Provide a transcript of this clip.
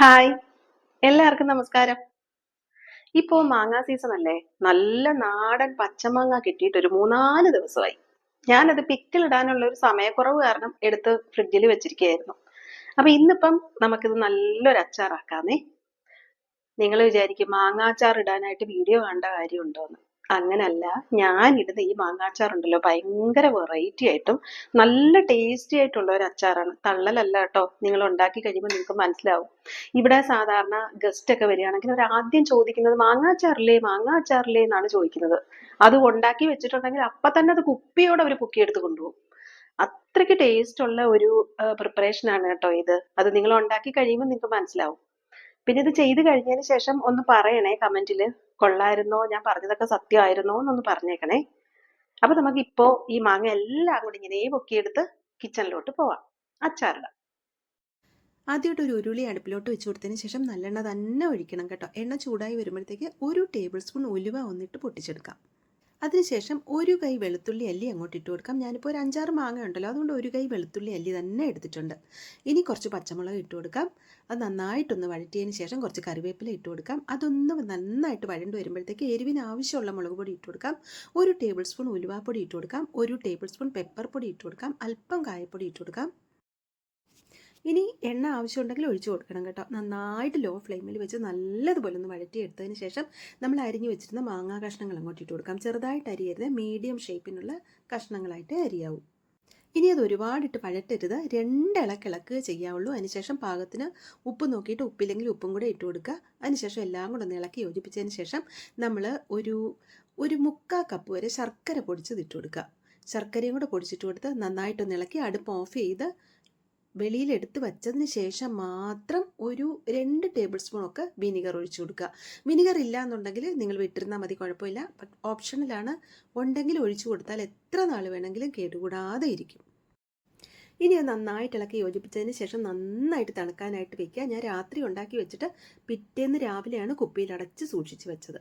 Hi, എല്ലാവർക്കും നമസ്കാരം. ഇപ്പോ മാങ്ങാ സീസൺ അല്ലേ? നല്ല നാടൻ പച്ചമാങ്ങ കിട്ടിയിട്ട് ഒരു 3-4 ദിവസമായി. ഞാനത് പിക്കിളിടാനുള്ള ഒരു സമയക്കുറവ് കാരണം എടുത്ത് ഫ്രിഡ്ജിൽ വെച്ചിരിക്കുകയായിരുന്നു. അപ്പൊ ഇന്നിപ്പം നമുക്കിത് നല്ലൊരു അച്ചാറാക്കാമേ. നിങ്ങൾ വിചാരിക്കും മാങ്ങാച്ചാർ ഇടാനായിട്ട് വീഡിയോ കണ്ട കാര്യമുണ്ടോന്ന്. അങ്ങനല്ല, ഞാൻ ഇടുന്ന ഈ മാങ്ങാച്ചാർ ഉണ്ടല്ലോ ഭയങ്കര വെറൈറ്റി ആയിട്ടും നല്ല ടേസ്റ്റി ആയിട്ടുള്ള ഒരു അച്ചാറാണ്. തള്ളലല്ല കേട്ടോ, നിങ്ങൾ ഉണ്ടാക്കി കഴിയുമ്പോൾ നിങ്ങൾക്ക് മനസ്സിലാവും. ഇവിടെ സാധാരണ ഗസ്റ്റ് ഒക്കെ വരികയാണെങ്കിൽ അവർ ആദ്യം ചോദിക്കുന്നത് മാങ്ങാച്ചാറില്ലേ മാങ്ങാച്ചാറില്ലേ എന്നാണ് ചോദിക്കുന്നത്. അത് ഉണ്ടാക്കി വെച്ചിട്ടുണ്ടെങ്കിൽ അപ്പൊ തന്നെ അത് കുപ്പിയോടെ അവർ പൊക്കിയെടുത്ത് കൊണ്ടുപോകും. അത്രയ്ക്ക് ടേസ്റ്റ് ഉള്ള ഒരു പ്രിപ്പറേഷൻ ആണ് കേട്ടോ ഇത്. അത് നിങ്ങൾ ഉണ്ടാക്കി കഴിയുമ്പോൾ നിങ്ങൾക്ക് മനസ്സിലാവും. പിന്നെ ഇത് ചെയ്ത് കഴിഞ്ഞതിന് ശേഷം ഒന്ന് പറയണേ കമന്റിൽ, കൊള്ളായിരുന്നോ, ഞാൻ പറഞ്ഞതൊക്കെ സത്യമായിരുന്നോ എന്നൊന്ന് പറഞ്ഞേക്കണേ. അപ്പൊ നമുക്ക് ഇപ്പോ ഈ മാങ്ങ എല്ലാം കൂടി ഇങ്ങനെ പൊക്കിയെടുത്ത് കിച്ചണിലോട്ട് പോവാം, അച്ചാറിടാം. ആദ്യമായിട്ട് ഒരു ഉരുളി അടുപ്പിലോട്ട് വെച്ച് കൊടുത്തതിന് ശേഷം നല്ലെണ്ണ തന്നെ ഒഴിക്കണം കേട്ടോ. എണ്ണ ചൂടായി വരുമ്പോഴത്തേക്ക് 1 ടേബിൾ സ്പൂൺ ഉലുവ ഒന്നിട്ട് പൊട്ടിച്ചെടുക്കാം. അതിനുശേഷം ഒരു കൈ വെളുത്തുള്ളി അല്ലി അങ്ങോട്ട് ഇട്ട് കൊടുക്കാം. ഞാനിപ്പോൾ ഒരു 5-6 മാങ്ങ ഉണ്ടല്ലോ, അതുകൊണ്ട് ഒരു കൈ വെളുത്തുള്ളി അല്ലി തന്നെ എടുത്തിട്ടുണ്ട്. ഇനി കുറച്ച് പച്ചമുളക് ഇട്ട് കൊടുക്കാം. അത് നന്നായിട്ടൊന്ന് വഴറ്റിയതിന് ശേഷം കുറച്ച് കറിവേപ്പില ഇട്ട് കൊടുക്കാം. അതൊന്ന് നന്നായിട്ട് വഴണ്ട് വരുമ്പോഴത്തേക്ക് എരിവിന് ആവശ്യമുള്ള മുളക് പൊടി ഇട്ട് കൊടുക്കാം. 1 ടേബിൾ സ്പൂൺ ഉലുവാപ്പൊടി ഇട്ട് കൊടുക്കാം. 1 ടേബിൾ സ്പൂൺ പെപ്പർ പൊടി ഇട്ട് കൊടുക്കാം. അല്പം കായപ്പൊടി ഇട്ട് കൊടുക്കാം. ഇനി എണ്ണ ആവശ്യമുണ്ടെങ്കിൽ ഒഴിച്ചു കൊടുക്കണം കേട്ടോ. നന്നായിട്ട് ലോ ഫ്ലെയിമിൽ വെച്ച് നല്ലതുപോലെ ഒന്ന് വഴറ്റിയെടുത്തതിന് ശേഷം നമ്മൾ അരിഞ്ഞു വെച്ചിരുന്ന മാങ്ങാ കഷ്ണങ്ങൾ അങ്ങോട്ട് ഇട്ട് കൊടുക്കാം. ചെറുതായിട്ട് അരിയരുത്, മീഡിയം ഷേപ്പിനുള്ള കഷ്ണങ്ങളായിട്ട് അരിയാവൂ. ഇനി അത് ഒരുപാടിട്ട് വഴറ്റരുത്, 2 ഇളക്കിളക്കുക ചെയ്യാവുള്ളൂ. അതിനുശേഷം പാകത്തിന് ഉപ്പ് നോക്കിയിട്ട് ഉപ്പില്ലെങ്കിൽ ഉപ്പും കൂടെ ഇട്ട് കൊടുക്കുക. അതിനുശേഷം എല്ലാം കൂടെ ഒന്ന് ഇളക്കി യോജിപ്പിച്ചതിന് ശേഷം നമ്മൾ ഒരു 1/4 കപ്പ് വരെ ശർക്കര പൊടിച്ചത് ഇട്ട് കൊടുക്കുക. ശർക്കരയും കൂടെ പൊടിച്ചിട്ട് കൊടുത്ത് നന്നായിട്ടൊന്ന് ഇളക്കി അടുപ്പ് ഓഫ് ചെയ്ത് വെളിയിലെടുത്ത് വച്ചതിന് ശേഷം മാത്രം ഒരു 2 ടേബിൾ സ്പൂൺ ഒക്കെ വിനിഗർ ഒഴിച്ചു കൊടുക്കുക. വിനിഗർ ഇല്ല എന്നുണ്ടെങ്കിൽ നിങ്ങൾ വിട്ടിരുന്നാൽ മതി, കുഴപ്പമില്ല. ഓപ്ഷണലാണ്, ഉണ്ടെങ്കിൽ ഒഴിച്ചു കൊടുത്താൽ എത്ര നാൾ വേണമെങ്കിലും കേടുകൂടാതെ ഇരിക്കും. ഇനി അത് നന്നായിട്ട് ഇളക്കി യോജിപ്പിച്ചതിന് ശേഷം നന്നായിട്ട് തണുക്കാനായിട്ട് വെക്കുക. ഞാൻ രാത്രി ഉണ്ടാക്കി വെച്ചിട്ട് പിറ്റേന്ന് രാവിലെയാണ് കുപ്പിയിൽ അടച്ച് സൂക്ഷിച്ച് വെച്ചത്.